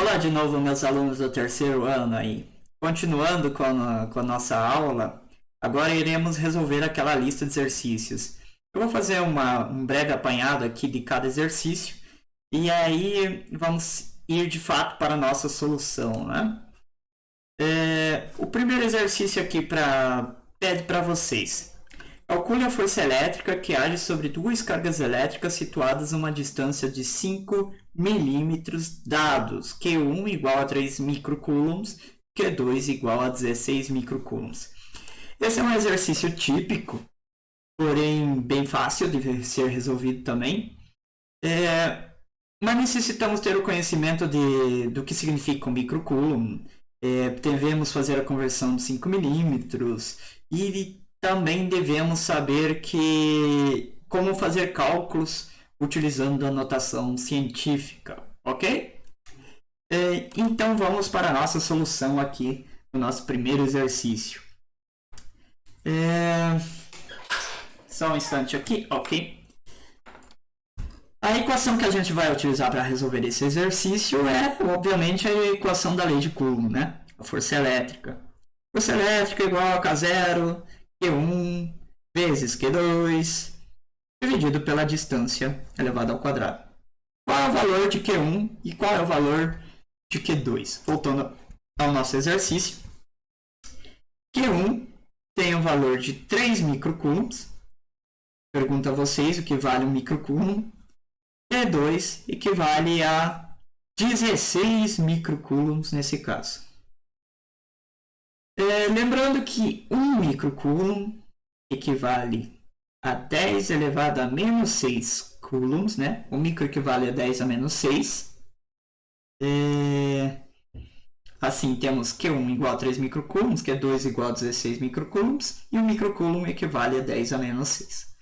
Olá de novo, meus alunos do terceiro ano aí. Continuando com a nossa aula, agora iremos resolver aquela lista de exercícios. Eu vou fazer um breve apanhado aqui de cada exercício e aí vamos ir de fato para a nossa solução, né? O primeiro exercício aqui pede para vocês. Calcule a força elétrica que age sobre duas cargas elétricas situadas a uma distância de 5 milímetros, dados Q1 igual a 3 microcoulombs, Q2 igual a 16 microcoulombs. Esse é um exercício típico, porém bem fácil de ser resolvido também. Mas necessitamos ter o conhecimento do que significa um microcoulomb. Devemos fazer a conversão de 5 milímetros e também devemos saber como fazer cálculos utilizando a notação científica, ok? Então vamos para a nossa solução aqui no nosso primeiro exercício. Só um instante aqui, ok? A equação que a gente vai utilizar para resolver esse exercício é, obviamente, a equação da lei de Coulomb, né? A força elétrica. Força elétrica igual a K0 Q1 vezes Q2 dividido pela distância elevada ao quadrado. Qual é o valor de Q1 e qual é o valor de Q2? Voltando ao nosso exercício. Q1 tem o valor de 3 microcoulombs. Pergunto a vocês o que vale um microcoulomb. Q2 equivale a 16 microcoulombs nesse caso. Lembrando que 1 microcoulomb equivale a 10 elevado a menos 6 coulombs, né? O micro equivale a 10 a menos 6. Assim, temos Q1 igual a 3 microcoulombs, Q2 igual a 16 microcoulombs, e o microcoulomb equivale a 10 a menos 6.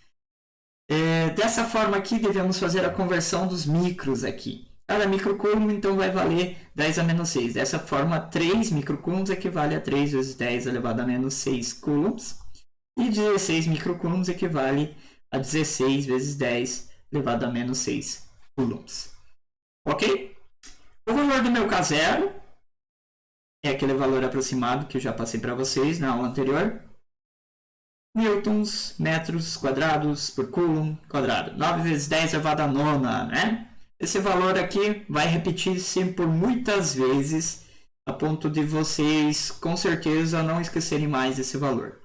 Dessa forma aqui, devemos fazer a conversão dos micros aqui. Cada microcoulomb, então, vai valer 10 a menos 6. Dessa forma, 3 microcoulombs equivale a 3 vezes 10 elevado a menos 6 coulombs. E 16 microcoulombs equivale a 16 vezes 10 elevado a menos 6 coulombs. Ok? O valor do meu K0 é aquele valor aproximado que eu já passei para vocês na aula anterior. Newtons, metros quadrados por coulomb quadrado. 9 vezes 10 elevado a nona, né? Esse valor aqui vai repetir-se por muitas vezes, a ponto de vocês, com certeza, não esquecerem mais esse valor.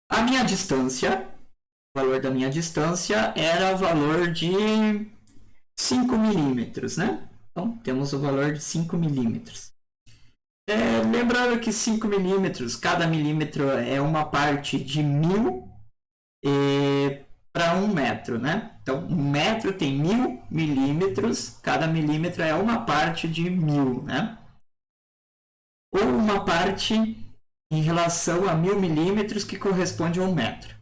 A minha distância, o valor da minha distância era o valor de 5 milímetros, né? Então, temos o valor de 5 milímetros. Lembrando que 5 milímetros, cada milímetro é uma parte de 1000 para 1 metro, né? Então, 1 metro tem 1000 milímetros, cada milímetro é uma parte de 1000, né? Ou uma parte em relação a 1000 milímetros que corresponde a 1 metro.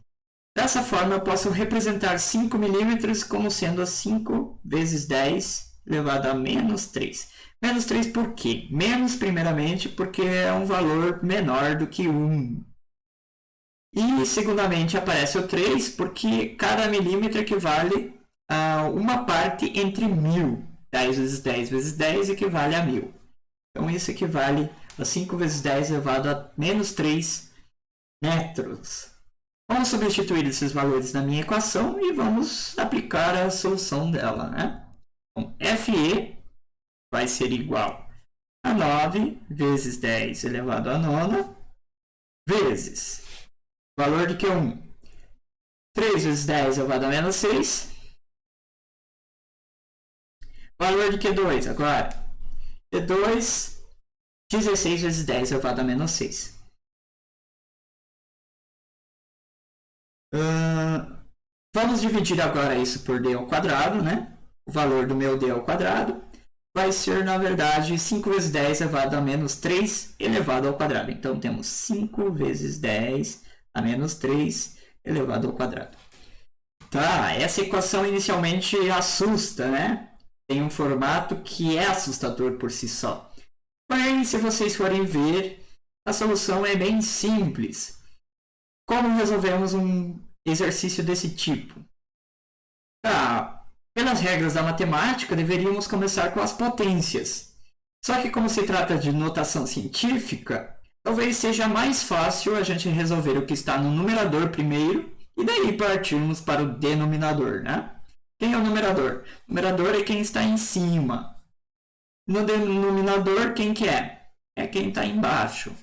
Dessa forma, eu posso representar 5 milímetros como sendo a 5 vezes 10 elevado a menos 3. Menos 3 por quê? Menos, primeiramente, porque é um valor menor do que 1. E, segundamente, aparece o 3 porque cada milímetro equivale a uma parte entre 1000. 10 vezes 10 vezes 10 equivale a 1000. Então, isso equivale a 5 vezes 10 elevado a menos 3 metros. Vamos substituir esses valores na minha equação e vamos aplicar a solução dela, né? Então, FE vai ser igual a 9 vezes 10 elevado a nona vezes o valor de Q1, 3 vezes 10 elevado a menos 6. Valor de Q2 agora. Q2, 16 vezes 10 elevado a menos 6. Vamos dividir agora isso por d ao quadrado, né? O valor do meu d ao quadrado vai ser, na verdade, 5 vezes 10 elevado a menos 3 elevado ao quadrado. Então, temos 5 vezes 10 a menos 3 elevado ao quadrado. Tá, essa equação inicialmente assusta, né? Tem um formato que é assustador por si só. Porém, se vocês forem ver, a solução é bem simples. Como resolvemos um exercício desse tipo? Tá, Pelas regras da matemática, deveríamos começar com as potências. Só que como se trata de notação científica, talvez seja mais fácil a gente resolver o que está no numerador primeiro e daí partirmos para o denominador, né? Quem é o numerador? O numerador é quem está em cima. No denominador, quem que é? É quem está embaixo.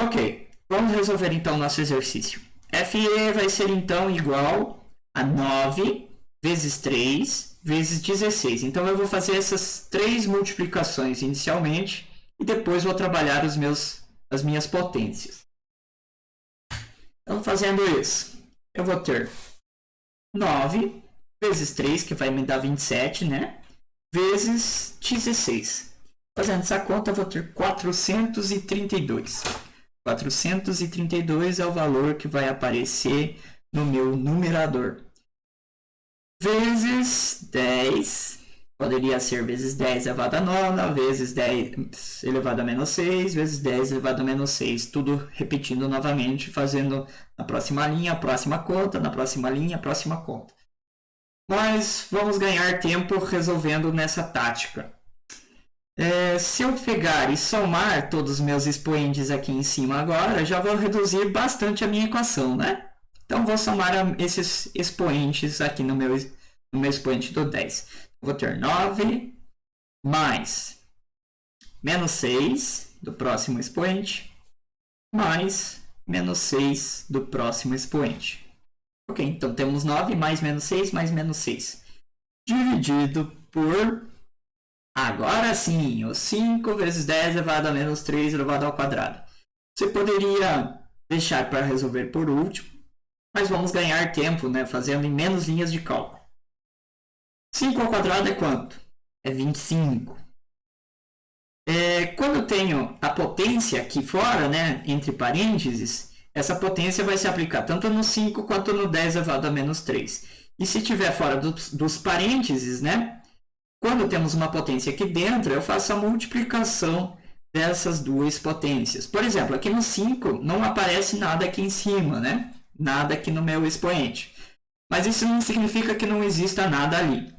Ok, vamos resolver então nosso exercício. FE vai ser então igual a 9 vezes 3 vezes 16. Então eu vou fazer essas três multiplicações inicialmente e depois vou trabalhar as minhas potências. Então fazendo isso, eu vou ter 9 vezes 3, que vai me dar 27, né? Vezes 16. Fazendo essa conta, eu vou ter 432. 432 é o valor que vai aparecer no meu numerador. Vezes 10, poderia ser vezes 10 elevado a 9, vezes 10 elevado a menos 6, vezes 10 elevado a menos 6. Tudo repetindo novamente, fazendo na próxima linha a próxima conta, na próxima linha a próxima conta. Mas vamos ganhar tempo resolvendo nessa tática. Se eu pegar e somar todos os meus expoentes aqui em cima agora, já vou reduzir bastante a minha equação, né? Então vou somar esses expoentes aqui no meu expoente do 10. Vou ter 9 mais menos 6 do próximo expoente mais menos 6 do próximo expoente. Ok, então temos 9 mais menos 6 mais menos 6. Dividido por... Agora sim, o 5 vezes 10 elevado a menos 3 elevado ao quadrado. Você poderia deixar para resolver por último, mas vamos ganhar tempo, né, fazendo em menos linhas de cálculo. 5 ao quadrado é quanto? É 25. Quando eu tenho a potência aqui fora, né, entre parênteses, essa potência vai se aplicar tanto no 5 quanto no 10 elevado a menos 3. E se estiver fora dos parênteses, né, quando temos uma potência aqui dentro, eu faço a multiplicação dessas duas potências. Por exemplo, aqui no 5 não aparece nada aqui em cima, né? Nada aqui no meu expoente. Mas isso não significa que não exista nada ali.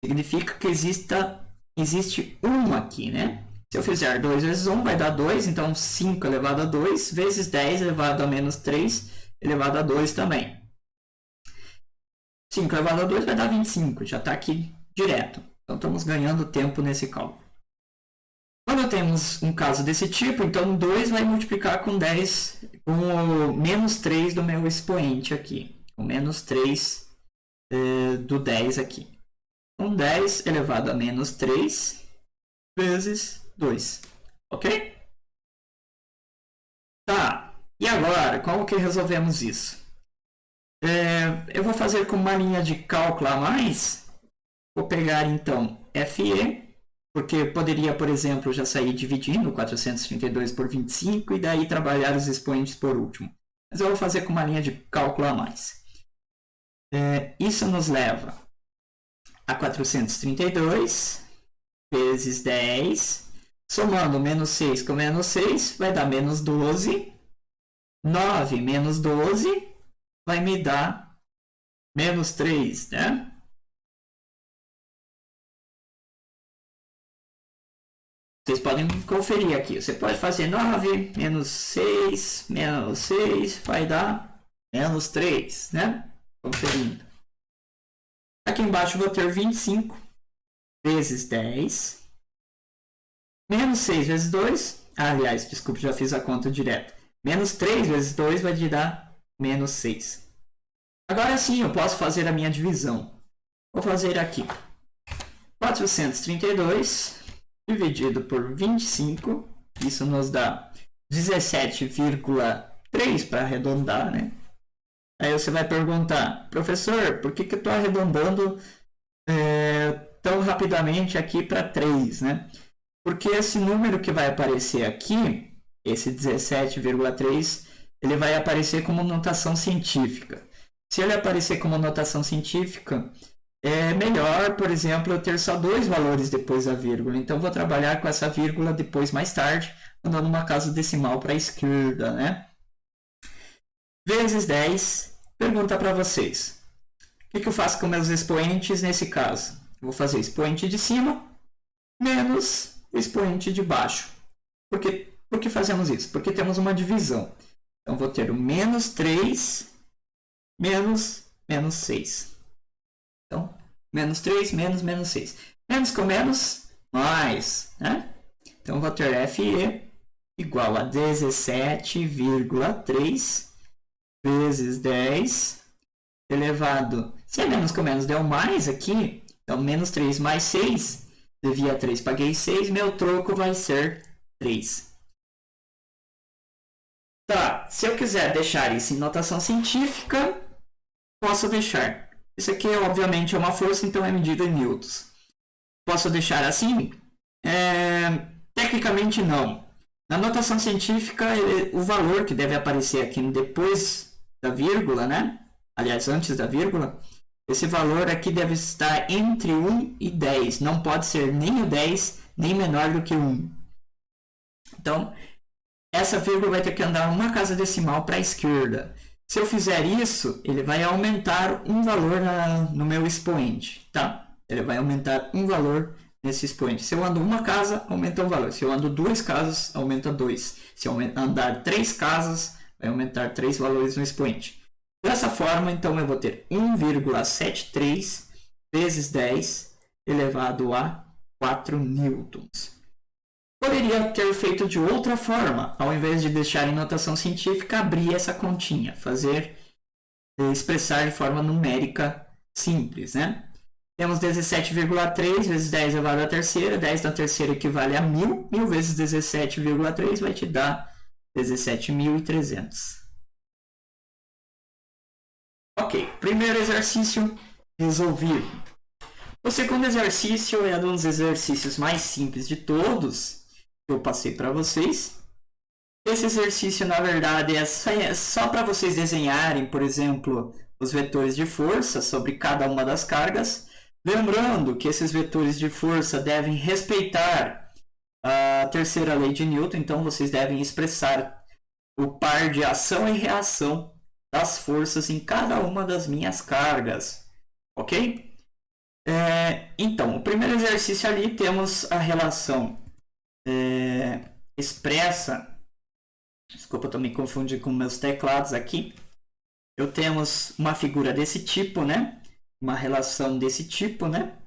Significa que existe 1 aqui, né? Se eu fizer 2 vezes 1, vai dar 2. Então, 5 elevado a 2 vezes 10 elevado a menos 3 elevado a 2 também. 5 elevado a 2 vai dar 25. Já está aqui direto. Então, estamos ganhando tempo nesse cálculo. Quando temos um caso desse tipo, então 2 vai multiplicar com 10, com o menos 3 do meu expoente aqui. O menos 3 do 10 aqui. Então, 10 elevado a menos 3 vezes 2. Ok? Tá. E agora, como que resolvemos isso? Eu vou fazer com uma linha de cálculo a mais. Vou pegar, então, FE, porque poderia, por exemplo, já sair dividindo 432 por 25 e daí trabalhar os expoentes por último. Mas eu vou fazer com uma linha de cálculo a mais. Isso nos leva a 432 vezes 10, somando menos 6 com menos 6, vai dar menos 12. 9 menos 12 vai me dar menos 3, né? Vocês podem conferir aqui. Você pode fazer 9 menos 6 vai dar menos 3, né? Conferindo. Aqui embaixo eu vou ter 25 vezes 10. Menos 6 vezes 2. Aliás, desculpe, já fiz a conta direto. Menos 3 vezes 2 vai te dar menos 6. Agora sim, eu posso fazer a minha divisão. Vou fazer aqui. 432 dividido por 25. Isso nos dá 17,3 para arredondar, né? Aí você vai perguntar, professor, por que eu estou arredondando tão rapidamente aqui para 3, né? Porque esse número que vai aparecer aqui, esse 17,3, ele vai aparecer como notação científica. Se ele aparecer como notação científica, é melhor, por exemplo, eu ter só 2 valores depois da vírgula. Então, vou trabalhar com essa vírgula depois, mais tarde, mandando uma casa decimal para a esquerda, né? Vezes 10. Pergunta para vocês. O que eu faço com meus expoentes nesse caso? Eu vou fazer o expoente de cima menos o expoente de baixo. Por que fazemos isso? Porque temos uma divisão. Então, vou ter o menos 3 menos 6. Então, menos 3 menos 6. Menos com menos, mais. Né? Então, vou ter FE igual a 17,3 vezes 10 elevado... Se é menos com menos, deu mais aqui. Então, menos 3 mais 6. Devia 3, paguei 6. Meu troco vai ser 3. Tá, se eu quiser deixar isso em notação científica, posso deixar. Isso aqui, obviamente, é uma força, então é medida em newtons. Posso deixar assim? Tecnicamente, não. Na notação científica, o valor que deve aparecer aqui depois da vírgula, né? Aliás, antes da vírgula, esse valor aqui deve estar entre 1 e 10. Não pode ser nem o 10, nem menor do que 1. Então, essa vírgula vai ter que andar uma casa decimal para a esquerda. Se eu fizer isso, ele vai aumentar um valor no meu expoente, tá? Ele vai aumentar um valor nesse expoente. Se eu ando uma casa, aumenta um valor. Se eu ando 2 casas, aumenta 2. Se eu andar 3 casas, vai aumentar 3 valores no expoente. Dessa forma, então, eu vou ter 1,73 vezes 10 elevado a 4 newtons. Poderia ter feito de outra forma, ao invés de deixar em notação científica, abrir essa continha, expressar de forma numérica simples, né? Temos 17,3 vezes 10 elevado à terceira, 10 na terceira equivale a 1000, 1000 vezes 17,3 vai te dar 17.300. Ok, primeiro exercício resolvido. O segundo exercício é um dos exercícios mais simples de todos que eu passei para vocês. Esse exercício, na verdade, é só para vocês desenharem, por exemplo, os vetores de força sobre cada uma das cargas. Lembrando que esses vetores de força devem respeitar a terceira lei de Newton, então vocês devem expressar o par de ação e reação das forças em cada uma das minhas cargas, ok? Então, o primeiro exercício ali temos a relação expressa. Desculpa, eu estou me confundindo com meus teclados aqui. Eu temos uma figura desse tipo, né? Uma relação desse tipo, né?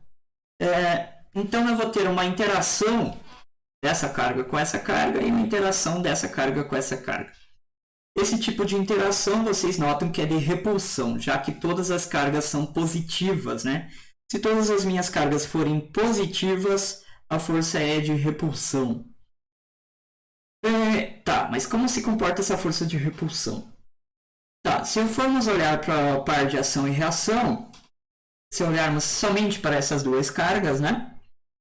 Então, eu vou ter uma interação dessa carga com essa carga e uma interação dessa carga com essa carga. Esse tipo de interação, vocês notam que é de repulsão, já que todas as cargas são positivas, né? Se todas as minhas cargas forem positivas, a força é de repulsão. Tá, mas como se comporta essa força de repulsão? Tá, se formos olhar para o par de ação e reação, se olharmos somente para essas duas cargas, né?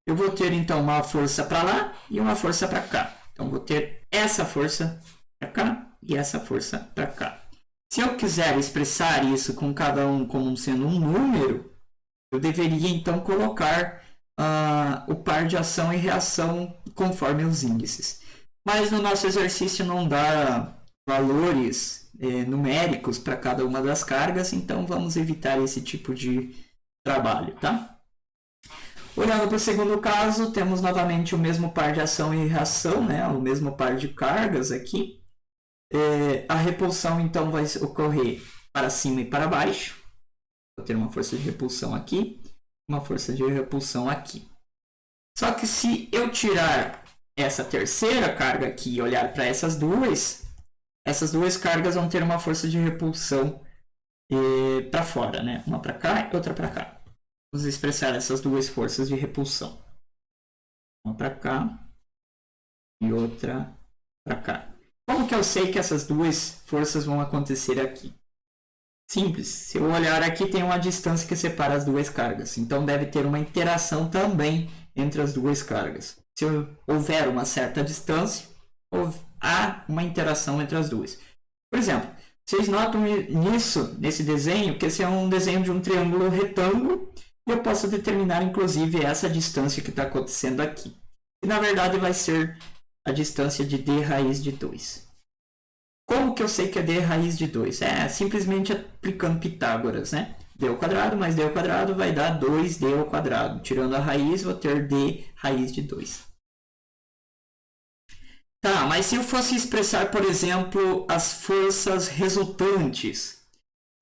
Eu vou ter então uma força para lá e uma força para cá. Então, vou ter essa força para cá e essa força para cá. Se eu quiser expressar isso com cada um como sendo um número, eu deveria então colocar o par de ação e reação conforme os índices. Mas no nosso exercício não dá valores numéricos para cada uma das cargas, então vamos evitar esse tipo de trabalho, tá? Olhando para o segundo caso, temos novamente o mesmo par de ação e reação, né? O mesmo par de cargas aqui. A repulsão então vai ocorrer para cima e para baixo. Vou ter uma força de repulsão aqui, uma força de repulsão aqui. Só que se eu tirar essa terceira carga aqui e olhar para essas duas cargas vão ter uma força de repulsão para fora, né? Uma para cá e outra para cá. Vamos expressar essas duas forças de repulsão. Uma para cá e outra para cá. Como que eu sei que essas duas forças vão acontecer aqui? Simples. Se eu olhar aqui, tem uma distância que separa as duas cargas. Então, deve ter uma interação também entre as duas cargas. Se houver uma certa distância, há uma interação entre as duas. Por exemplo, vocês notam nesse desenho, que esse é um desenho de um triângulo retângulo, e eu posso determinar, inclusive, essa distância que está acontecendo aqui. E, na verdade, vai ser a distância de d raiz de 2. Como que eu sei que é d raiz de 2? Simplesmente aplicando Pitágoras, né? d ao quadrado mais d ao quadrado vai dar 2d ao quadrado. Tirando a raiz, vou ter d raiz de 2. Tá, mas se eu fosse expressar, por exemplo, as forças resultantes,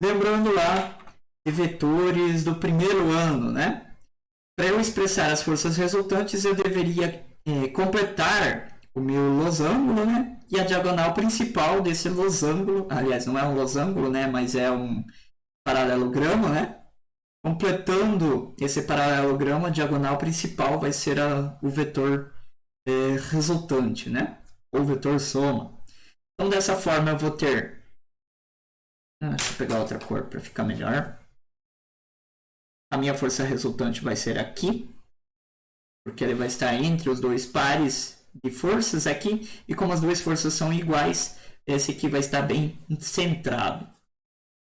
lembrando lá de vetores do primeiro ano, né? Para eu expressar as forças resultantes, eu deveria completar o meu losango, né? E a diagonal principal desse losango, aliás, não é um losango, né? Mas é um paralelogramo, né? Completando esse paralelogramo, a diagonal principal vai ser o vetor resultante, né? Ou vetor soma. Então, dessa forma, eu vou ter... deixa eu pegar outra cor para ficar melhor. A minha força resultante vai ser aqui, porque ele vai estar entre os dois pares de forças aqui, e como as duas forças são iguais, esse aqui vai estar bem centrado.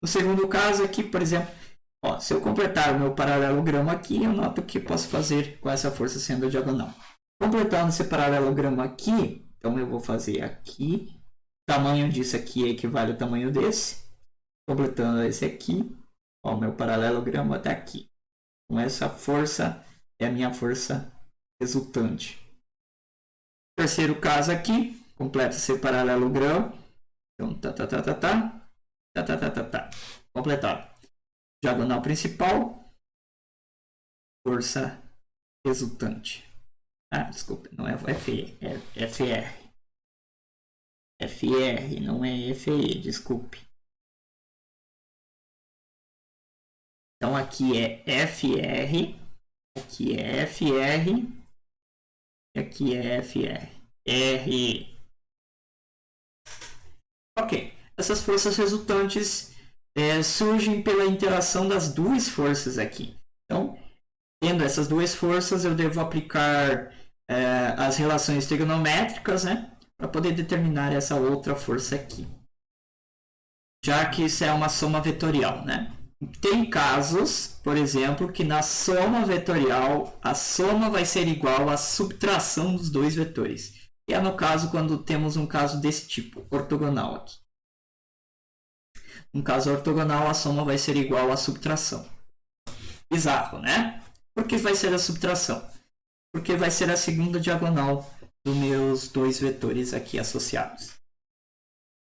No segundo caso aqui, por exemplo, ó, se eu completar o meu paralelogramo aqui, eu noto que posso fazer com essa força sendo a diagonal. Completando esse paralelogramo aqui, então eu vou fazer aqui, o tamanho disso aqui equivale ao tamanho desse, completando esse aqui, ó, o meu paralelogramo até aqui. Então essa força é a minha força resultante. Terceiro caso aqui, completa esse paralelogramo. Então, completado. Diagonal principal, força resultante. Desculpa, não é FE, é FR. FR, não é FE, desculpe. Então aqui é FR, aqui é FR, e aqui é FR. R. Ok, essas forças resultantes surgem pela interação das duas forças aqui. Então, tendo essas duas forças, eu devo aplicar as relações trigonométricas, né, para poder determinar essa outra força aqui. Já que isso é uma soma vetorial, né? Tem casos, por exemplo, que na soma vetorial a soma vai ser igual à subtração dos dois vetores. E é no caso quando temos um caso desse tipo, ortogonal aqui. No caso ortogonal, a soma vai ser igual à subtração. Bizarro, né? Por que vai ser a subtração? Porque vai ser a segunda diagonal dos meus dois vetores aqui associados.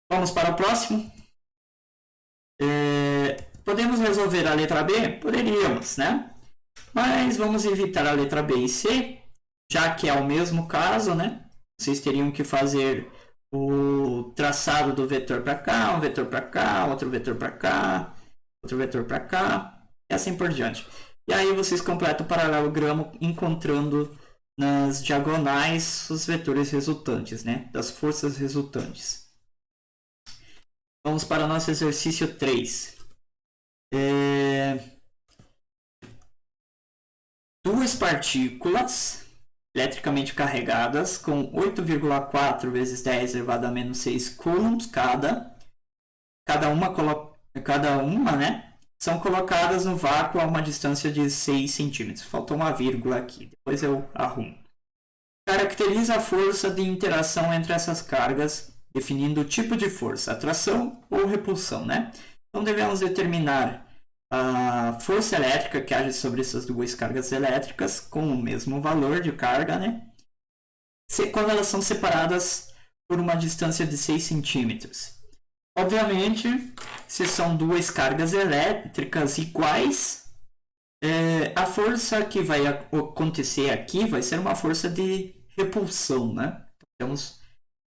Vamos para o próximo? Podemos resolver a letra B? Poderíamos, né? Mas vamos evitar a letra B e C, já que é o mesmo caso, né? Vocês teriam que fazer o traçado do vetor para cá, um vetor para cá, outro vetor para cá, outro vetor para cá, e assim por diante. E aí vocês completam o paralelogramo encontrando nas diagonais os vetores resultantes, né? Das forças resultantes. Vamos para o nosso exercício 3. Duas partículas eletricamente carregadas com 8,4 vezes 10 elevado a menos 6 coulombs cada uma, né? São colocadas no vácuo a uma distância de 6 centímetros. Faltou uma vírgula aqui, depois eu arrumo. Caracteriza a força de interação entre essas cargas, definindo o tipo de força, atração ou repulsão, né? Então devemos determinar a força elétrica que age sobre essas duas cargas elétricas com o mesmo valor de carga, né? Quando elas são separadas por uma distância de 6 centímetros. Obviamente, se são duas cargas elétricas iguais, a força que vai acontecer aqui vai ser uma força de repulsão, né? Então,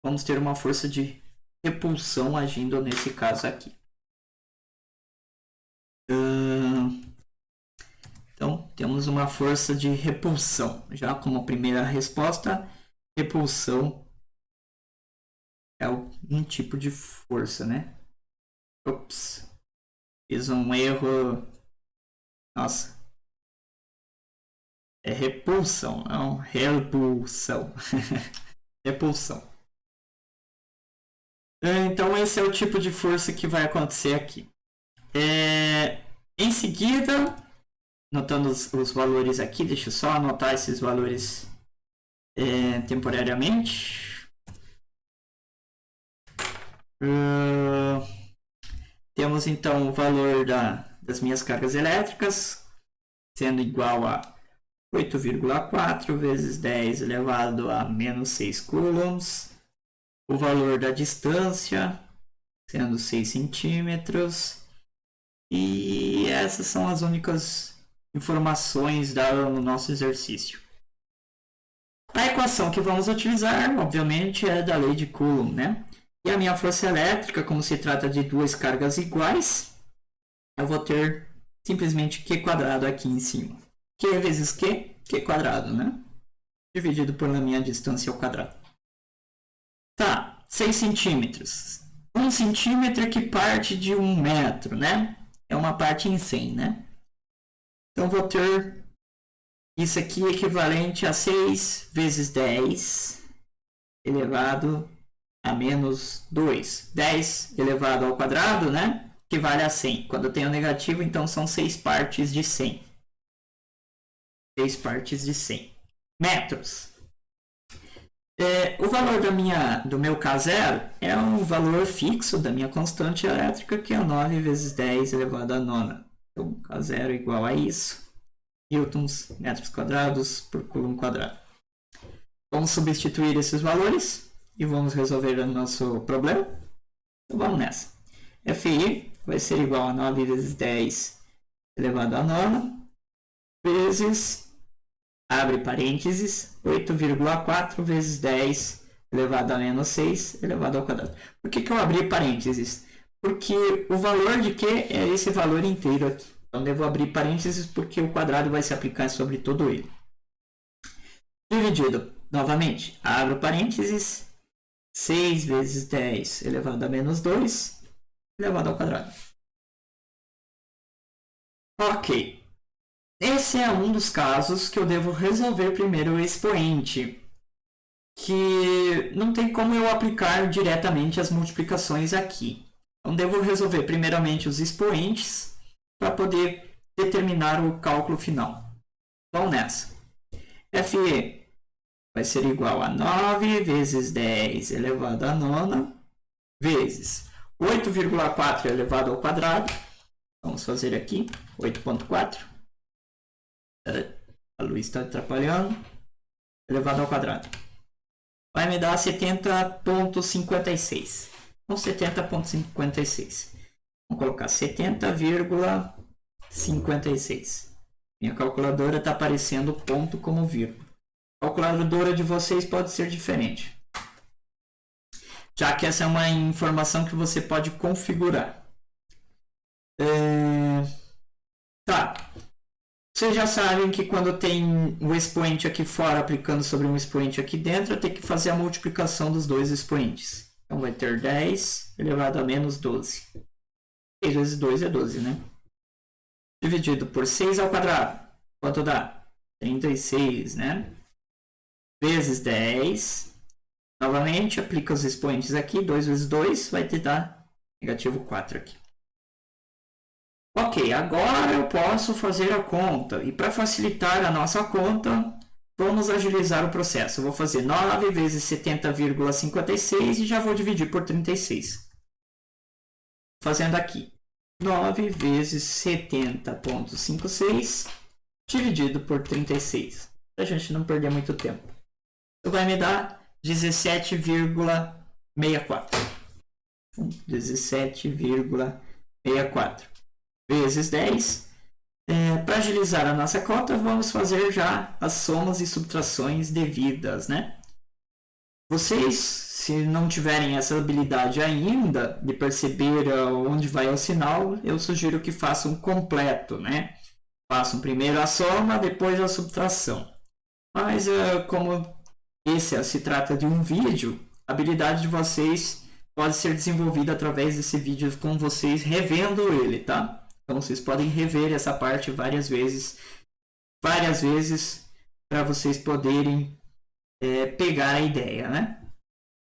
vamos ter uma força de repulsão agindo nesse caso aqui. Então, temos uma força de repulsão. Já como primeira resposta, repulsão é um tipo de força, né? Ops. Fiz um erro. Nossa. É repulsão, não repulsão. Repulsão. Então, esse é o tipo de força que vai acontecer aqui. Em seguida, notando os valores aqui, deixa eu só anotar esses valores temporariamente. Temos então o valor das minhas cargas elétricas, sendo igual a 8,4 vezes 10 elevado a menos 6 coulombs. O valor da distância, sendo 6 centímetros. E essas são as únicas informações dadas no nosso exercício. A equação que vamos utilizar, obviamente, é da lei de Coulomb, né? E a minha força elétrica, como se trata de duas cargas iguais, eu vou ter simplesmente Q quadrado aqui em cima. Q vezes Q, Q quadrado, né? Dividido por a minha distância ao quadrado. Tá, 6 centímetros. 1 centímetro equiparte de 1 metro, né? É uma parte em 100, né? Então, vou ter isso aqui equivalente a 6 vezes 10 elevado a menos 2. 10 elevado ao quadrado, né? Equivale a 100. Quando eu tenho negativo, então são 6 partes de 100. 6 partes de 100 metros. O valor do meu K0 é um valor fixo da minha constante elétrica, que é 9 vezes 10 elevado a 9. Então, K0 é igual a isso. Newtons, metros quadrados por coulomb quadrado. Vamos substituir esses valores e vamos resolver o nosso problema. Então, vamos nessa. Fi vai ser igual a 9 vezes 10 elevado a 9 vezes, abre parênteses, 8,4 vezes 10 elevado a menos 6 elevado ao quadrado. Por que eu abri parênteses? Porque o valor de Q é esse valor inteiro aqui. Então, devo abrir parênteses porque o quadrado vai se aplicar sobre todo ele. Dividido, novamente, abro parênteses, 6 vezes 10 elevado a menos 2 elevado ao quadrado. Ok. Esse é um dos casos que eu devo resolver primeiro o expoente, que não tem como eu aplicar diretamente as multiplicações aqui. Então, devo resolver primeiramente os expoentes para poder determinar o cálculo final. Vamos nessa. Fe vai ser igual a 9 vezes 10 elevado a 9 vezes 8,4 elevado ao quadrado. Vamos fazer aqui 8,4. A luz está atrapalhando. Elevado ao quadrado. Vai me dar 70,56. Então, 70,56. Vamos colocar 70,56. Minha calculadora está aparecendo ponto como vírgula. A calculadora de vocês pode ser diferente, já que essa é uma informação que você pode configurar. Tá. Vocês já sabem que quando tem um expoente aqui fora aplicando sobre um expoente aqui dentro, eu tenho que fazer a multiplicação dos dois expoentes. Então, vai ter 10 elevado a menos 12. 6 vezes 2 é 12, né? Dividido por 6 ao quadrado. Quanto dá? 36, né? Vezes 10. Novamente, aplica os expoentes aqui. 2 vezes 2 vai te dar negativo 4 aqui. Ok, agora eu posso fazer a conta. E para facilitar a nossa conta, vamos agilizar o processo. Eu vou fazer 9 vezes 70,56 e já vou dividir por 36. Fazendo aqui. 9 vezes 70,56 dividido por 36. Para a gente não perder muito tempo. Isso vai me dar 17,64. 17,64 vezes 10. Para agilizar a nossa conta, vamos fazer já as somas e subtrações devidas, né? Vocês, se não tiverem essa habilidade ainda de perceber onde vai o sinal, eu sugiro que façam completo, né? Façam primeiro a soma, depois a subtração. Mas, como esse se trata de um vídeo, a habilidade de vocês pode ser desenvolvida através desse vídeo com vocês revendo ele, tá? Então, vocês podem rever essa parte várias vezes, para vocês poderem pegar a ideia, né?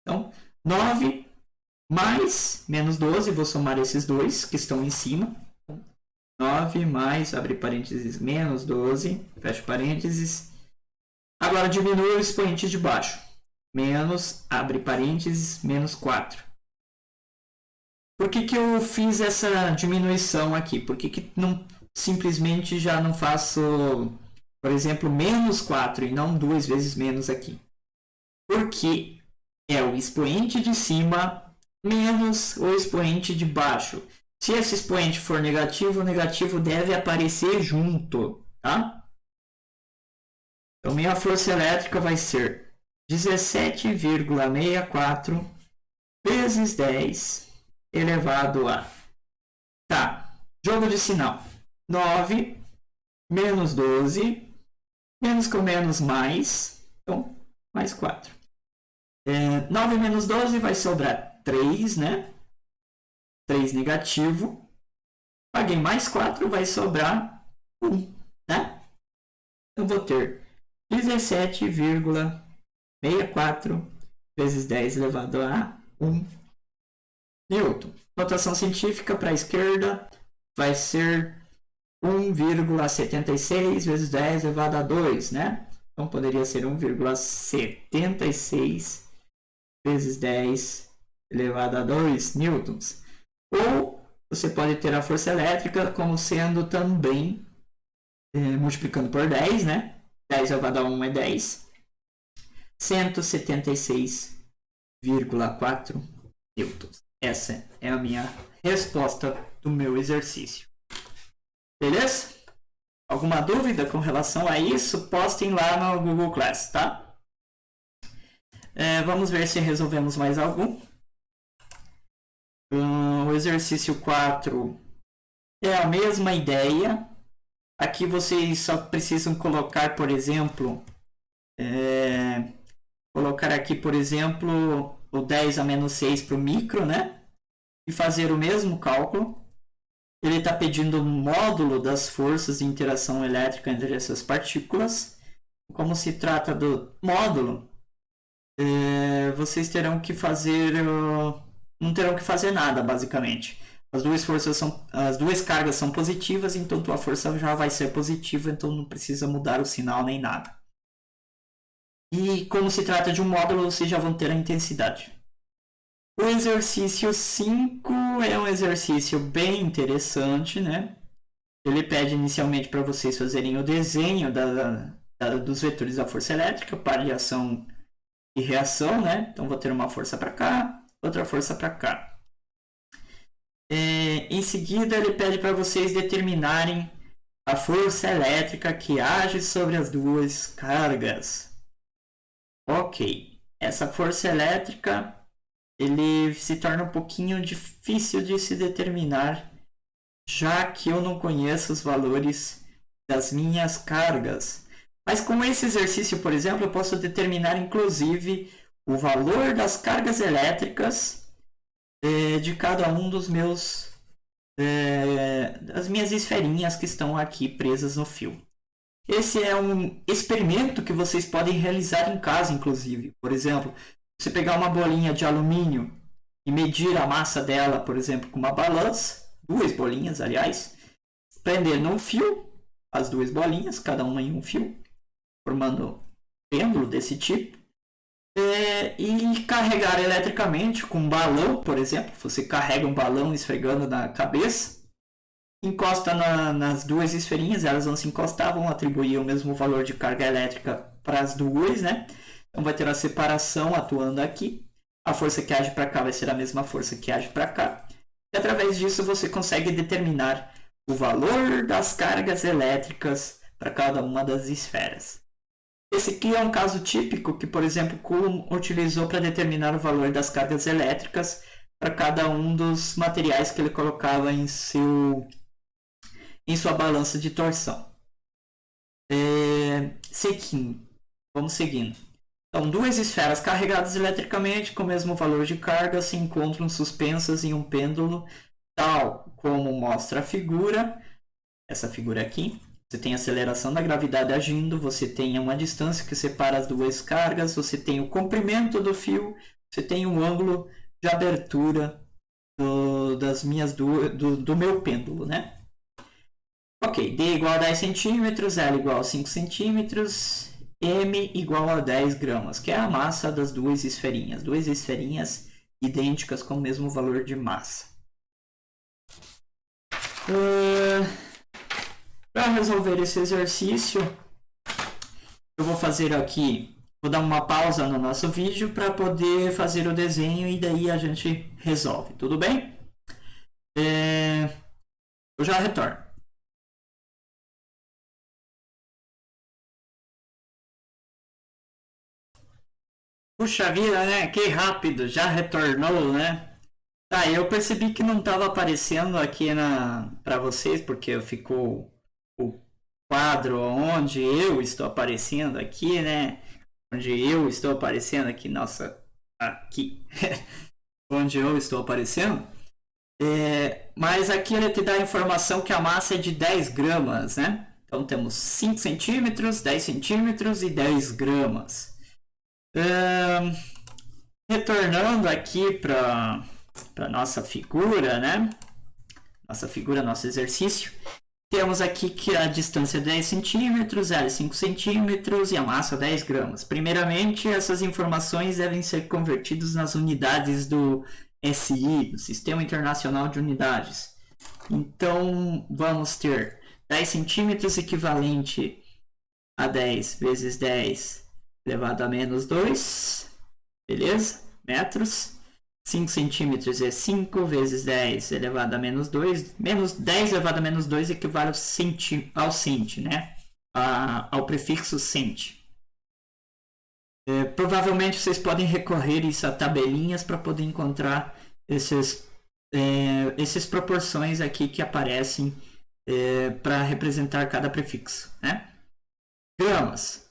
Então, 9 mais menos 12, vou somar esses dois que estão em cima. 9 mais, abre parênteses, menos 12, fecha parênteses. Agora diminui o expoente de baixo. Menos, abre parênteses, menos 4. Por que eu fiz essa diminuição aqui? Por que não simplesmente já não faço, por exemplo, menos 4 e não 2 vezes menos aqui? Porque é o expoente de cima menos o expoente de baixo. Se esse expoente for negativo, o negativo deve aparecer junto, tá? Então, minha força elétrica vai ser 17,64 vezes 10 elevado a... Tá, jogo de sinal. 9 menos 12, menos com menos mais, então, mais 4. 9 menos 12 vai sobrar 3, né? 3 negativo. Paguei mais 4, vai sobrar 1, né? Eu vou ter 17,64 vezes 10 elevado a 1 Newton. Notação científica para a esquerda vai ser 1,76 vezes 10 elevado a 2, né? Então poderia ser 1,76 vezes 10 elevado a 2 newtons. Ou você pode ter a força elétrica como sendo também multiplicando por 10, né? 10 elevado a 1 é 10. 176,4 newtons. Essa é a minha resposta do meu exercício. Beleza? Alguma dúvida com relação a isso? Postem lá no Google Class, tá? Vamos ver se resolvemos mais algum. O exercício 4 é a mesma ideia. Aqui vocês só precisam colocar, por exemplo, colocar aqui, por exemplo, o 10 a menos 6 para o micro, né? E fazer o mesmo cálculo. Ele está pedindo um módulo das forças de interação elétrica entre essas partículas. Como se trata do módulo, vocês terão que fazer... não terão que fazer nada, basicamente. As duas cargas são positivas, então a força já vai ser positiva, então não precisa mudar o sinal nem nada. E como se trata de um módulo, vocês já vão ter a intensidade. O exercício 5 é um exercício bem interessante, né? Ele pede inicialmente para vocês fazerem o desenho dos vetores da força elétrica para de ação e reação, né? Então vou ter uma força para cá, outra força para cá. Em seguida, ele pede para vocês determinarem a força elétrica que age sobre as duas cargas. Ok, essa força elétrica ele se torna um pouquinho difícil de se determinar, já que eu não conheço os valores das minhas cargas. Mas com esse exercício, por exemplo, eu posso determinar inclusive o valor das cargas elétricas de cada um dos meus das minhas esferinhas que estão aqui presas no fio. Esse é um experimento que vocês podem realizar em casa, inclusive. Por exemplo, você pegar uma bolinha de alumínio e medir a massa dela, por exemplo, com uma balança, 2 bolinhas, aliás, prender num fio as 2 bolinhas, cada uma em um fio, formando um pêndulo desse tipo, e carregar eletricamente com um balão, por exemplo. Você carrega um balão esfregando na cabeça, encosta nas 2 esferinhas, elas vão se encostar, vão atribuir o mesmo valor de carga elétrica para as duas, né? Então vai ter a separação atuando aqui. A força que age para cá vai ser a mesma força que age para cá. E através disso você consegue determinar o valor das cargas elétricas para cada uma das esferas. Esse aqui é um caso típico que, por exemplo, Coulomb utilizou para determinar o valor das cargas elétricas para cada um dos materiais que ele colocava em sua balança de torção. Vamos seguindo. Então, 2 esferas carregadas eletricamente com o mesmo valor de carga se encontram suspensas em um pêndulo, tal como mostra a figura. Essa figura aqui. Você tem a aceleração da gravidade agindo, você tem uma distância que separa as 2 cargas, você tem o comprimento do fio, você tem um ângulo de abertura do meu pêndulo, né? Ok, D igual a 10 centímetros, L igual a 5 centímetros, M igual a 10 gramas, que é a massa das 2 esferinhas. 2 esferinhas idênticas com o mesmo valor de massa. Para resolver esse exercício, eu vou fazer aqui, vou dar uma pausa no nosso vídeo para poder fazer o desenho e daí a gente resolve, tudo bem? Eu já retorno. Puxa vida, né? Que rápido, já retornou, né? Tá, eu percebi que não estava aparecendo aqui para vocês, porque ficou o quadro onde eu estou aparecendo aqui, né? Onde eu estou aparecendo aqui, nossa, aqui, onde eu estou aparecendo. Mas aqui ele te dá a informação que a massa é de 10 gramas, né? Então temos 5 centímetros, 10 centímetros e 10 gramas. Retornando aqui para nossa figura, né? Nossa figura, nosso exercício. Temos aqui que a distância é 10 centímetros, L 5 centímetros e a massa 10 gramas. Primeiramente, essas informações devem ser convertidas nas unidades do SI, do Sistema Internacional de Unidades. Então, vamos ter 10 centímetros equivalente a 10 vezes 10 elevado a menos 2, beleza? Metros. 5 centímetros é 5 vezes 10 elevado a menos 2. Menos 10 elevado a menos 2 equivale ao cent, né? Ao prefixo cent. Provavelmente vocês podem recorrer isso a tabelinhas para poder encontrar essas proporções aqui que aparecem para representar cada prefixo, né? Gramas.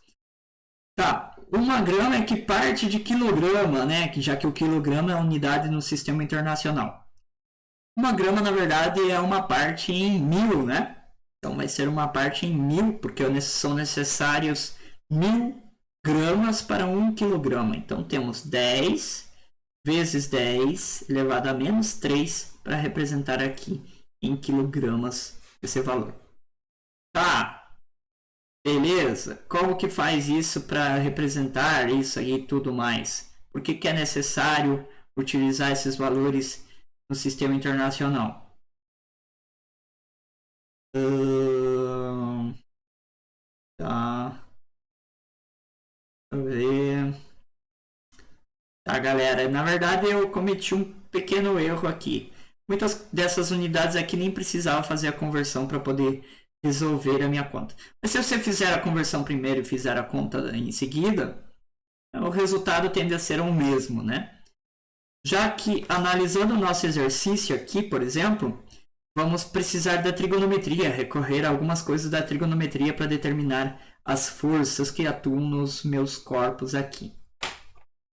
Tá. 1 grama é que parte de quilograma, né? Já que o quilograma é a unidade no sistema internacional. 1 grama, na verdade, é uma parte em 1000, né? Então vai ser uma parte em 1000, porque são necessários 1000 gramas para 1 quilograma. Então temos 10 vezes 10 elevado a menos 3 para representar aqui em quilogramas esse valor. Tá. Beleza, como que faz isso para representar isso aí e tudo mais? Por que é necessário utilizar esses valores no sistema internacional? Tá. Deixa eu ver. Tá, galera, na verdade eu cometi um pequeno erro aqui. Muitas dessas unidades aqui nem precisava fazer a conversão para poder resolver a minha conta. Mas se você fizer a conversão primeiro e fizer a conta em seguida, o resultado tende a ser o mesmo, né? Já que analisando o nosso exercício aqui, por exemplo, vamos precisar da trigonometria, recorrer a algumas coisas da trigonometria para determinar as forças que atuam nos meus corpos aqui.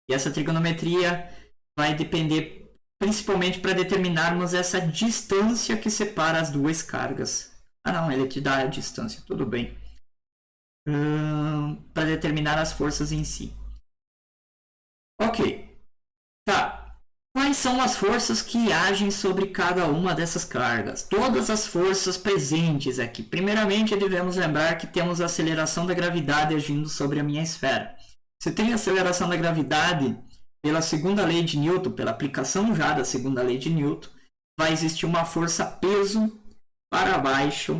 E essa trigonometria vai depender principalmente para determinarmos essa distância que separa as duas cargas. Ah não, ele te dá a distância, tudo bem. Para determinar as forças em si. Ok. Tá. Quais são as forças que agem sobre cada uma dessas cargas? Todas as forças presentes aqui. Primeiramente, devemos lembrar que temos a aceleração da gravidade agindo sobre a minha esfera. Se tem aceleração da gravidade, pela segunda lei de Newton, pela aplicação já da segunda lei de Newton, vai existir uma força peso para baixo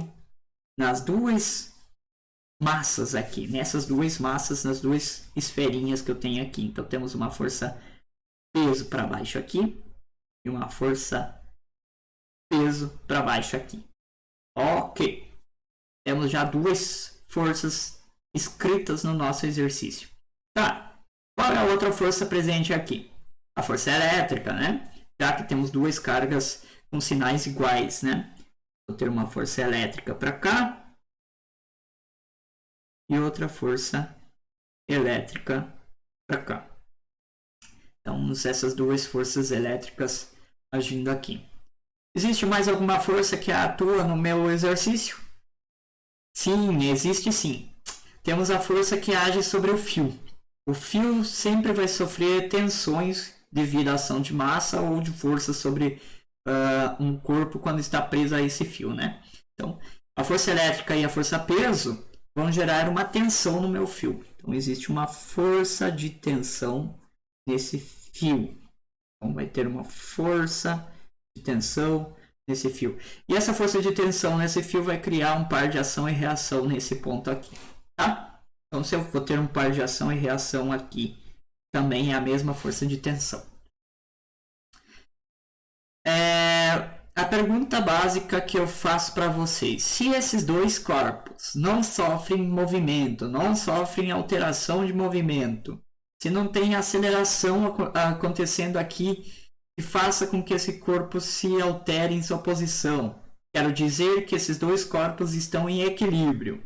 nas duas massas aqui, nessas duas massas, nas duas esferinhas que eu tenho aqui. Então temos uma força peso para baixo aqui e uma força peso para baixo aqui. Ok. Temos já duas forças escritas no nosso exercício. Tá. Qual é a outra força presente aqui? A força elétrica, né? Já que temos duas cargas com sinais iguais, né? Vou ter uma força elétrica para cá e outra força elétrica para cá. Então, essas duas forças elétricas agindo aqui. Existe mais alguma força que atua no meu exercício? Sim, existe sim. Temos a força que age sobre o fio. O fio sempre vai sofrer tensões devido à ação de massa ou de força sobre um corpo quando está preso a esse fio, né? Então, a força elétrica e a força peso vão gerar uma tensão no meu fio. Então, existe uma força de tensão nesse fio. Então, vai ter uma força de tensão nesse fio. E essa força de tensão nesse fio vai criar um par de ação e reação nesse ponto aqui, tá? Então, se eu vou ter um par de ação e reação aqui, também é a mesma força de tensão. A pergunta básica que eu faço para vocês: se esses dois corpos não sofrem movimento, não sofrem alteração de movimento, se não tem aceleração acontecendo aqui que faça com que esse corpo se altere em sua posição, quero dizer que esses dois corpos estão em equilíbrio.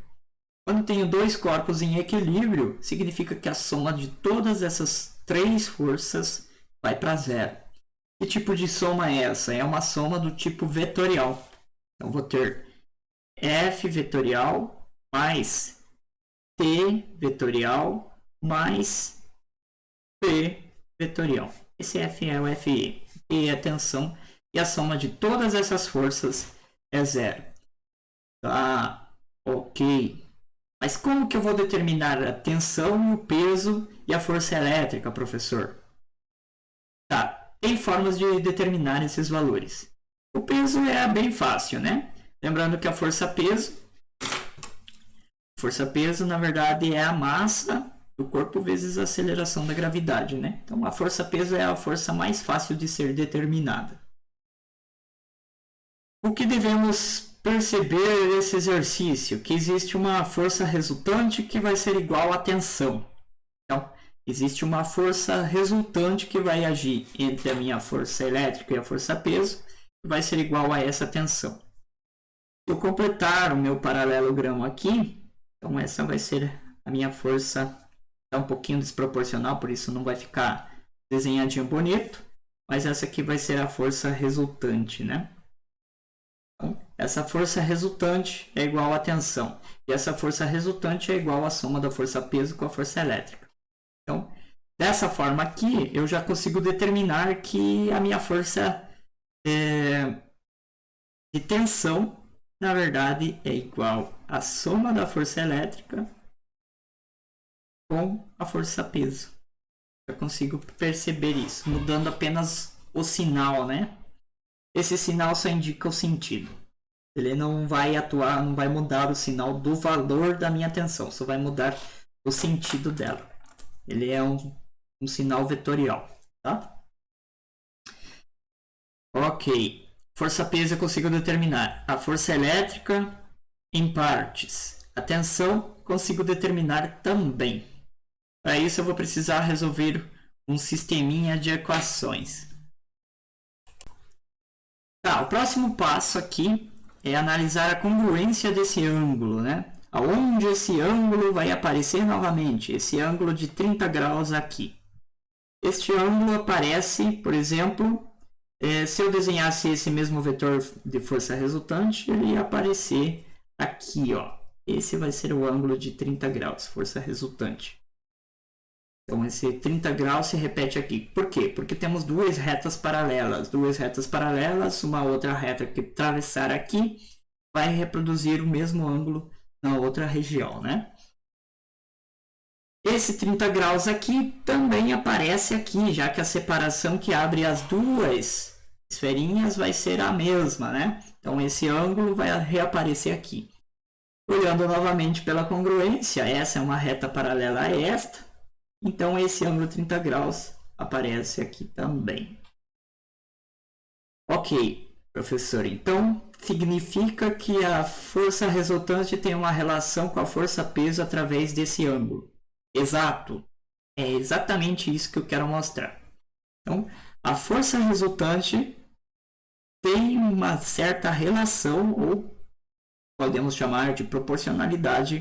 Quando tenho dois corpos em equilíbrio, significa que a soma de todas essas três forças vai para zero. Que tipo de soma é essa? É uma soma do tipo vetorial. Então, vou ter F vetorial mais T vetorial mais P vetorial. Esse F é o FE. E é a tensão. E a soma de todas essas forças é zero. Tá, ok. Mas como que eu vou determinar a tensão e o peso e a força elétrica, professor? Tá. Tem formas de determinar esses valores. O peso é bem fácil, né? Lembrando que a força-peso, na verdade, é a massa do corpo vezes a aceleração da gravidade, né? Então, a força-peso é a força mais fácil de ser determinada. O que devemos perceber nesse exercício? Que existe uma força resultante que vai ser igual à tensão. Então, existe uma força resultante que vai agir entre a minha força elétrica e a força peso, que vai ser igual a essa tensão. Se eu completar o meu paralelogramo aqui, então essa vai ser a minha força, é um pouquinho desproporcional, por isso não vai ficar desenhadinho bonito, mas essa aqui vai ser a força resultante, né? Então, essa força resultante é igual à tensão, e essa força resultante é igual à soma da força peso com a força elétrica. Então, dessa forma aqui, eu já consigo determinar que a minha força de tensão, na verdade, é igual à soma da força elétrica com a força peso. Eu consigo perceber isso, mudando apenas o sinal, né? Esse sinal só indica o sentido. Ele não vai atuar, não vai mudar o sinal do valor da minha tensão, só vai mudar o sentido dela. Ele é um sinal vetorial, tá? Ok. Força-peso eu consigo determinar. A força elétrica em partes. A tensão consigo determinar também. Para isso eu vou precisar resolver um sisteminha de equações. Tá, o próximo passo aqui é analisar a congruência desse ângulo, né? Aonde esse ângulo vai aparecer novamente, esse ângulo de 30 graus aqui. Este ângulo aparece, por exemplo, se eu desenhasse esse mesmo vetor de força resultante, ele ia aparecer aqui, ó. Esse vai ser o ângulo de 30 graus, força resultante. Então, esse 30 graus se repete aqui. Por quê? Porque temos duas retas paralelas. Uma outra reta que atravessar aqui vai reproduzir o mesmo ângulo na outra região, né? Esse 30 graus aqui também aparece aqui, já que a separação que abre as duas esferinhas vai ser a mesma, né? Então, esse ângulo vai reaparecer aqui. Olhando novamente pela congruência, essa é uma reta paralela a esta. Então, esse ângulo 30 graus aparece aqui também. Ok, professor. Então, significa que a força resultante tem uma relação com a força-peso através desse ângulo. Exato. É exatamente isso que eu quero mostrar. Então, a força resultante tem uma certa relação, ou podemos chamar de proporcionalidade,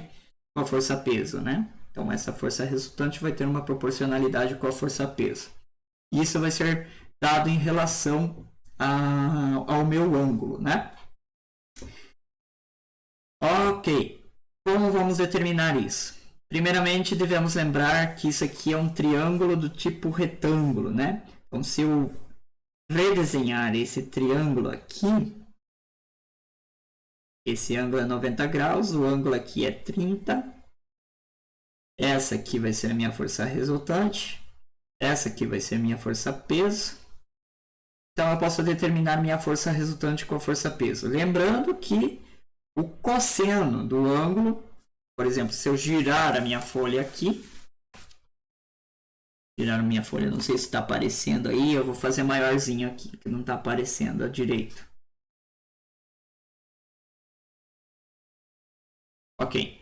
com a força-peso, né? Então, essa força resultante vai ter uma proporcionalidade com a força-peso. Isso vai ser dado em relação ao meu ângulo, né? Ok. Como vamos determinar isso? Primeiramente, devemos lembrar que isso aqui é um triângulo do tipo retângulo, né? Então, se eu redesenhar esse triângulo aqui, esse ângulo é 90 graus, o ângulo aqui é 30. Essa aqui vai ser a minha força resultante. Essa aqui vai ser a minha força peso. Então eu posso determinar minha força resultante com a força peso. Lembrando que o cosseno do ângulo, por exemplo, se eu girar a minha folha aqui, não sei se está aparecendo aí, eu vou fazer maiorzinho aqui, que não está aparecendo à direita. Ok.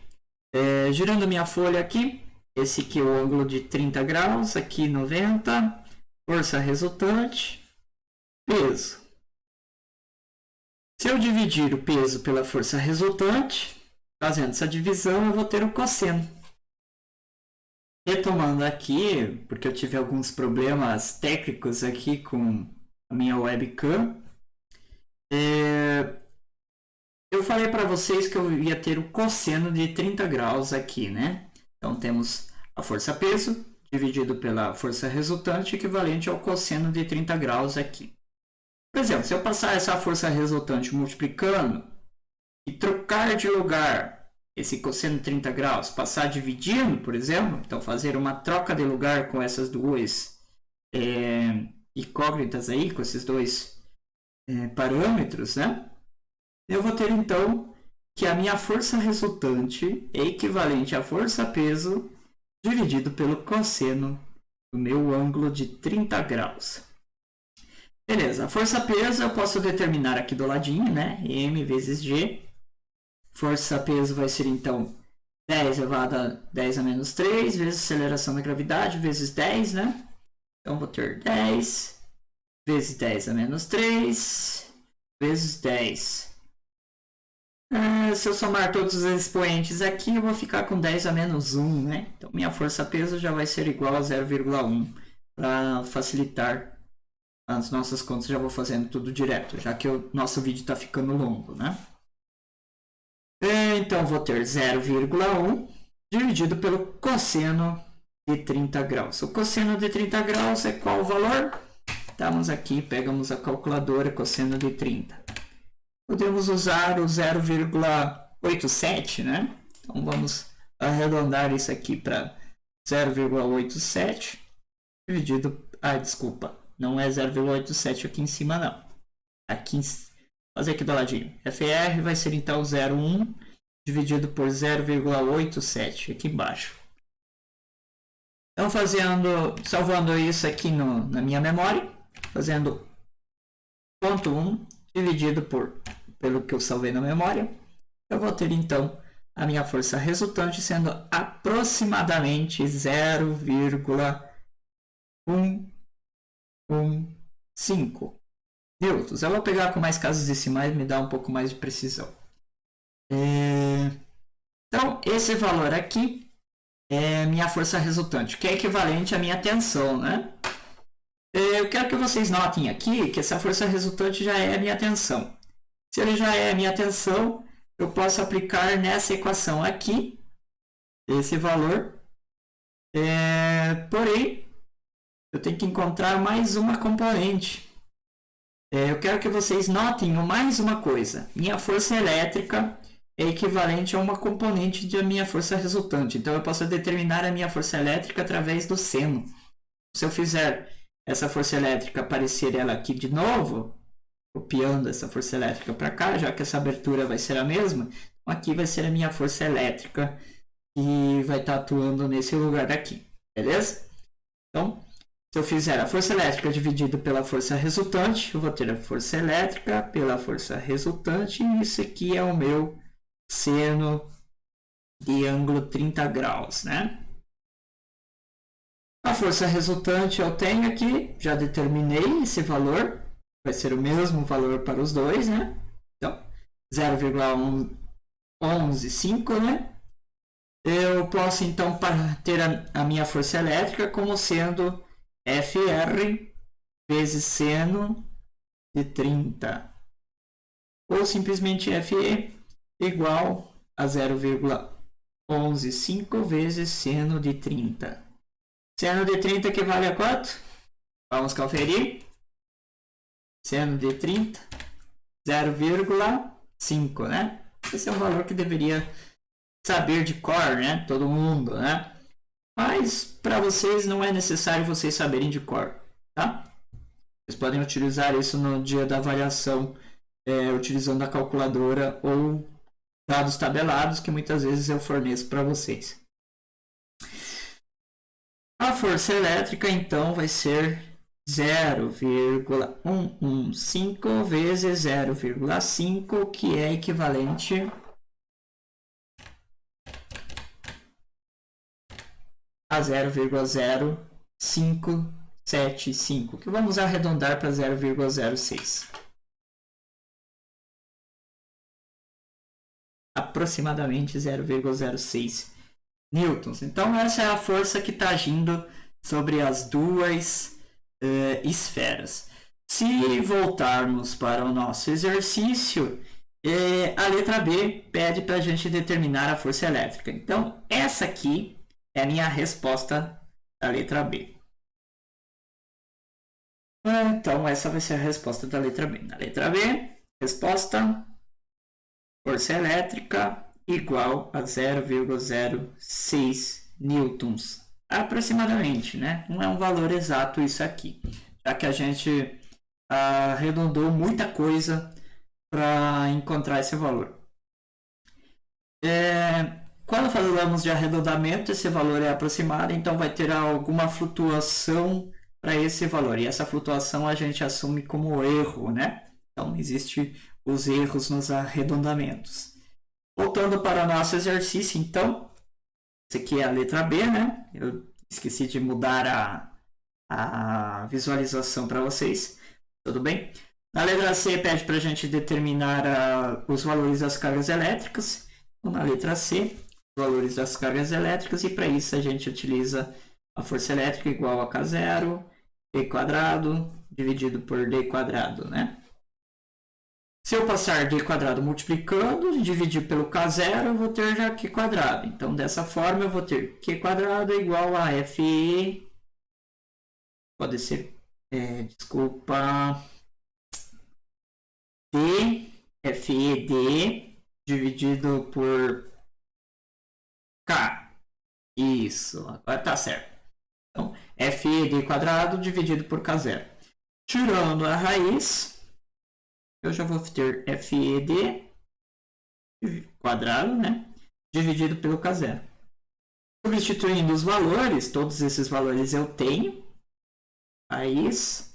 Girando minha folha aqui, esse aqui é o ângulo de 30 graus, aqui 90, força resultante, peso. Se eu dividir o peso pela força resultante, fazendo essa divisão, eu vou ter o cosseno. Retomando aqui, porque eu tive alguns problemas técnicos aqui com a minha webcam, eu falei para vocês que eu ia ter o cosseno de 30 graus aqui, né? Então temos a força peso dividido pela força resultante, equivalente ao cosseno de 30 graus aqui. Por exemplo, se eu passar essa força resultante multiplicando e trocar de lugar esse cosseno de 30 graus, passar dividindo, por exemplo, então fazer uma troca de lugar com essas duas incógnitas aí, com esses dois parâmetros, né? Eu vou ter então que a minha força resultante é equivalente à força peso dividido pelo cosseno do meu ângulo de 30 graus. Beleza, a força peso eu posso determinar aqui do ladinho, né? M vezes G. Força peso vai ser então 10 elevado a 10 a menos 3 vezes aceleração da gravidade vezes 10, né? Então vou ter 10 vezes 10 a menos 3 vezes 10. Se eu somar todos os expoentes aqui, eu vou ficar com 10 a menos 1, né? Então minha força peso já vai ser igual a 0,1. Para facilitar as nossas contas, já vou fazendo tudo direto, já que o nosso vídeo está ficando longo, né? Então vou ter 0,1 dividido pelo cosseno de 30 graus. O cosseno de 30 graus é qual o valor? Estamos aqui, pegamos a calculadora, cosseno de 30. Podemos usar o 0,87, né? Então vamos arredondar isso aqui para 0,87 dividido... desculpa, não é 0,87 aqui em cima não. Aqui, fazer aqui do ladinho. FR vai ser então 0,1 dividido por 0,87 aqui embaixo. Então salvando isso aqui na minha memória, fazendo 0,1 dividido pelo que eu salvei na memória, eu vou ter então a minha força resultante sendo aproximadamente 0,115 newtons. Eu vou pegar com mais casas decimais, me dá um pouco mais de precisão. Então, esse valor aqui é minha força resultante, que é equivalente à minha tensão, né? Eu quero que vocês notem aqui que essa força resultante já é a minha tensão. Se ele já é a minha tensão, eu posso aplicar nessa equação aqui esse valor. Porém, eu tenho que encontrar mais uma componente. Eu quero que vocês notem mais uma coisa. Minha força elétrica é equivalente a uma componente da minha força resultante. Então, eu posso determinar a minha força elétrica através do seno. Se eu fizer essa força elétrica aparecer ela aqui de novo, copiando essa força elétrica para cá, já que essa abertura vai ser a mesma, então aqui vai ser a minha força elétrica que vai estar atuando nesse lugar aqui, beleza? Então, se eu fizer a força elétrica dividida pela força resultante, eu vou ter a força elétrica pela força resultante, e isso aqui é o meu seno de ângulo 30 graus, né? A força resultante eu tenho aqui, já determinei esse valor, vai ser o mesmo valor para os dois, né? Então, 0,115, né? Eu posso então ter a minha força elétrica como sendo FR vezes seno de 30, ou simplesmente FE igual a 0,115 vezes seno de 30. Seno de 30 equivale a quanto? Vamos conferir. Seno de 30, 0,5, né? Esse é um valor que deveria saber de cor, né? Todo mundo, né? Mas para vocês não é necessário vocês saberem de cor, tá? Vocês podem utilizar isso no dia da avaliação, utilizando a calculadora ou dados tabelados que muitas vezes eu forneço para vocês. A força elétrica, então, vai ser 0,115 vezes 0,5, que é equivalente a 0,0575, que vamos arredondar para 0,06. Aproximadamente 0,06 newtons. Então, essa é a força que está agindo sobre as duas esferas. Se voltarmos para o nosso exercício, a letra B pede para a gente determinar a força elétrica. Então, essa aqui é a minha resposta da letra B. Então, essa vai ser a resposta da letra B. Na letra B, resposta: força elétrica igual a 0,06 newtons. Aproximadamente, né? Não é um valor exato isso aqui, já que a gente arredondou muita coisa para encontrar esse valor. Quando falamos de arredondamento, esse valor é aproximado, então vai ter alguma flutuação para esse valor. E essa flutuação a gente assume como erro, né? Então, existem os erros nos arredondamentos. Voltando para o nosso exercício, então, essa aqui é a letra B, né? Eu esqueci de mudar a visualização para vocês. Tudo bem? Na letra C pede para a gente determinar os valores das cargas elétricas. Então, na letra C, os valores das cargas elétricas, e para isso a gente utiliza a força elétrica igual a K0, E quadrado, dividido por D quadrado, né? Se eu passar D quadrado multiplicando e dividir pelo K0, eu vou ter já Q quadrado. Então, dessa forma, eu vou ter Q quadrado igual a FE. Pode ser, D, FED, dividido por K. Isso, agora tá certo. Então, FED quadrado dividido por K0. Tirando a raiz, eu já vou ter FED quadrado, né? Dividido pelo K0. Substituindo os valores, todos esses valores eu tenho. Raiz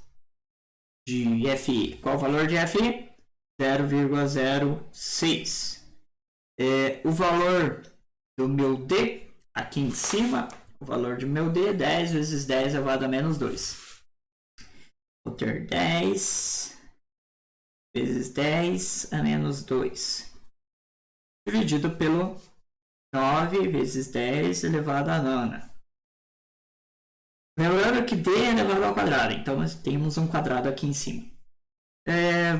de FE. Qual o valor de FE? 0,06. O valor do meu D, aqui em cima, o valor do meu D é 10 vezes 10 elevado a menos 2. Vou ter 10 vezes 10 a menos 2. Dividido pelo 9 vezes 10 elevado a nona. Lembrando que D é elevado ao quadrado, então nós temos um quadrado aqui em cima.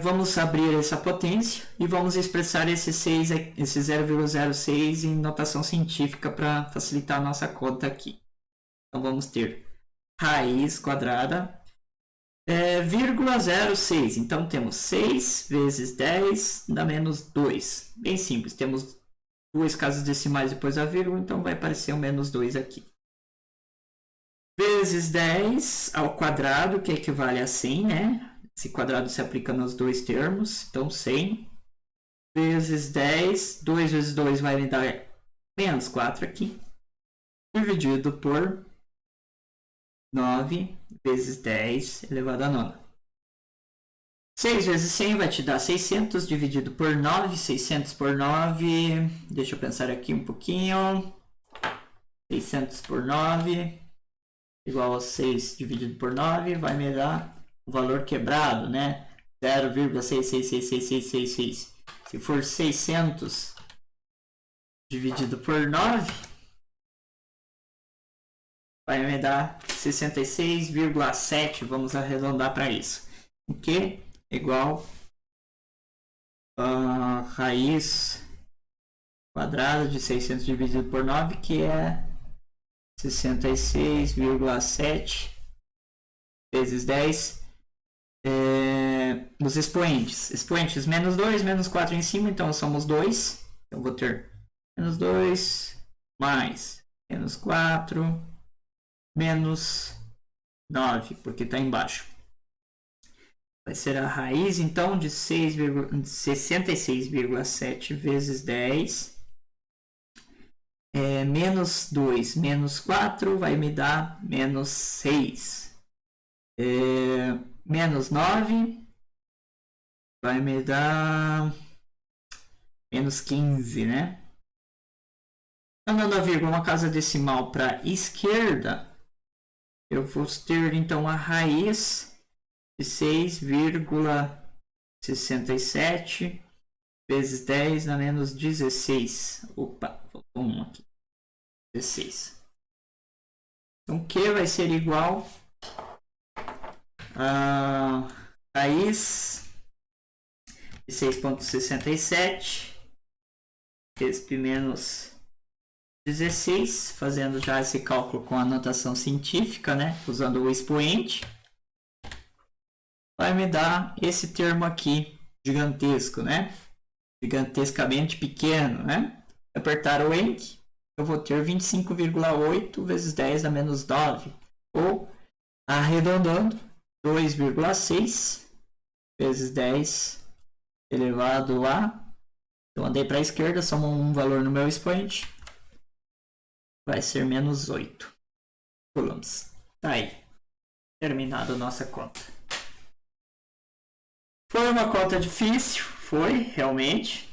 Vamos abrir essa potência e vamos expressar esse 0,06 em notação científica para facilitar a nossa conta aqui. Então vamos ter raiz quadrada, vírgula 0,6. Então temos 6 vezes 10 dá menos 2. Bem simples, temos duas casas decimais depois da vírgula, então vai aparecer o menos 2 aqui. Vezes 10 ao quadrado, que equivale a 100, né? Esse quadrado se aplica nos dois termos, então 100 vezes 10, 2 vezes 2 vai me dar menos 4 aqui, dividido por 9 vezes 10 elevado a nona. 6 vezes 100 vai te dar 600, dividido por 9, 600 por 9, deixa eu pensar aqui um pouquinho, 600 por 9, igual a 6 dividido por 9, vai me dar o valor quebrado, né? 0,6666666. Se for 600 dividido por 9, vai me dar 66,7. Vamos arredondar para isso. O que é igual a raiz quadrada de 600 dividido por 9, que é 66,7 vezes 10. Os expoentes menos 2, menos 4 em cima, então somos 2. Então vou ter menos 2 mais menos 4 menos 9, porque está embaixo. vai ser a raiz, então, de 66,7 vezes 10. Menos 2 menos 4 vai me dar menos 6. Menos 9 vai me dar menos 15, né? Andando a vírgula, uma casa decimal para a esquerda, eu vou ter então a raiz de 6,67 vezes 10 na menos 16. Opa, faltou um aqui. 16. Então, Q vai ser igual a raiz de 6,67 vezes menos 16, fazendo já esse cálculo com a notação científica, né? Usando o expoente. Vai me dar esse termo aqui, gigantesco, né? Gigantescamente pequeno, né? Apertar o Enter, eu vou ter 25,8 vezes 10 a menos 9. Ou, arredondando, 2,6 vezes 10 elevado a... Eu andei para a esquerda, somo um valor no meu expoente. Vai ser menos 8 coulombs. Tá aí. Terminada a nossa conta. Foi uma conta difícil, foi, realmente.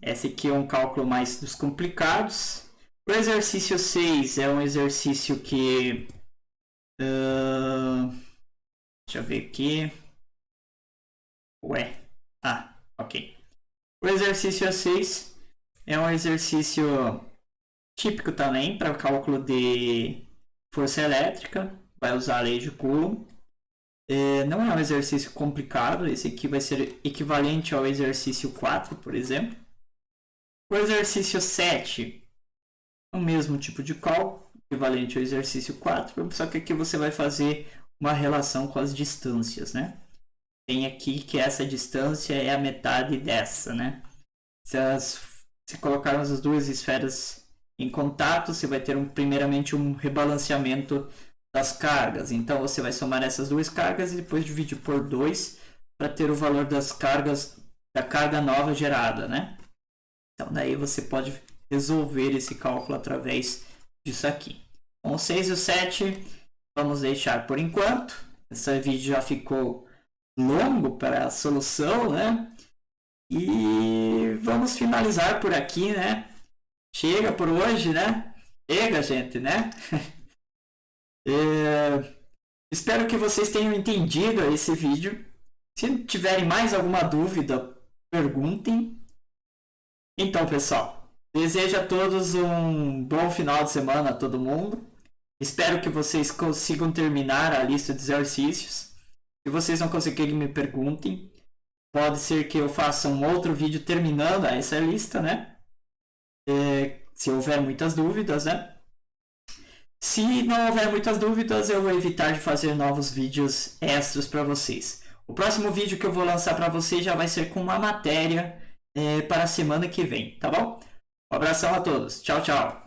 Esse aqui é um cálculo mais dos complicados. O exercício 6 é um exercício que... deixa eu ver aqui. Ué. Ok. O exercício 6 é um exercício típico também para cálculo de força elétrica. Vai usar a lei de Coulomb. Não é um exercício complicado. Esse aqui vai ser equivalente ao exercício 4, por exemplo. O exercício 7 é o mesmo tipo de cálculo, equivalente ao exercício 4, só que aqui você vai fazer uma relação com as distâncias, né? Tem aqui que essa distância é a metade dessa, né? Se colocarmos as duas esferas em contato, você vai ter primeiramente um rebalanceamento das cargas. Então você vai somar essas duas cargas e depois dividir por 2 para ter o valor das cargas da carga nova gerada, né? Então daí você pode resolver esse cálculo através disso aqui. Então o 6 e o 7 vamos deixar por enquanto. Esse vídeo já ficou longo para a solução, né? E vamos finalizar por aqui, né? Chega por hoje, né? Chega, gente, né? Espero que vocês tenham entendido esse vídeo. Se tiverem mais alguma dúvida, perguntem. Então, pessoal, desejo a todos um bom final de semana a todo mundo. Espero que vocês consigam terminar a lista de exercícios. Se vocês não conseguirem, me perguntem. Pode ser que eu faça um outro vídeo terminando essa lista, né? Se houver muitas dúvidas, né? Se não houver muitas dúvidas, eu vou evitar de fazer novos vídeos extras para vocês. O próximo vídeo que eu vou lançar para vocês já vai ser com uma matéria para a semana que vem, tá bom? Um abração a todos. Tchau, tchau.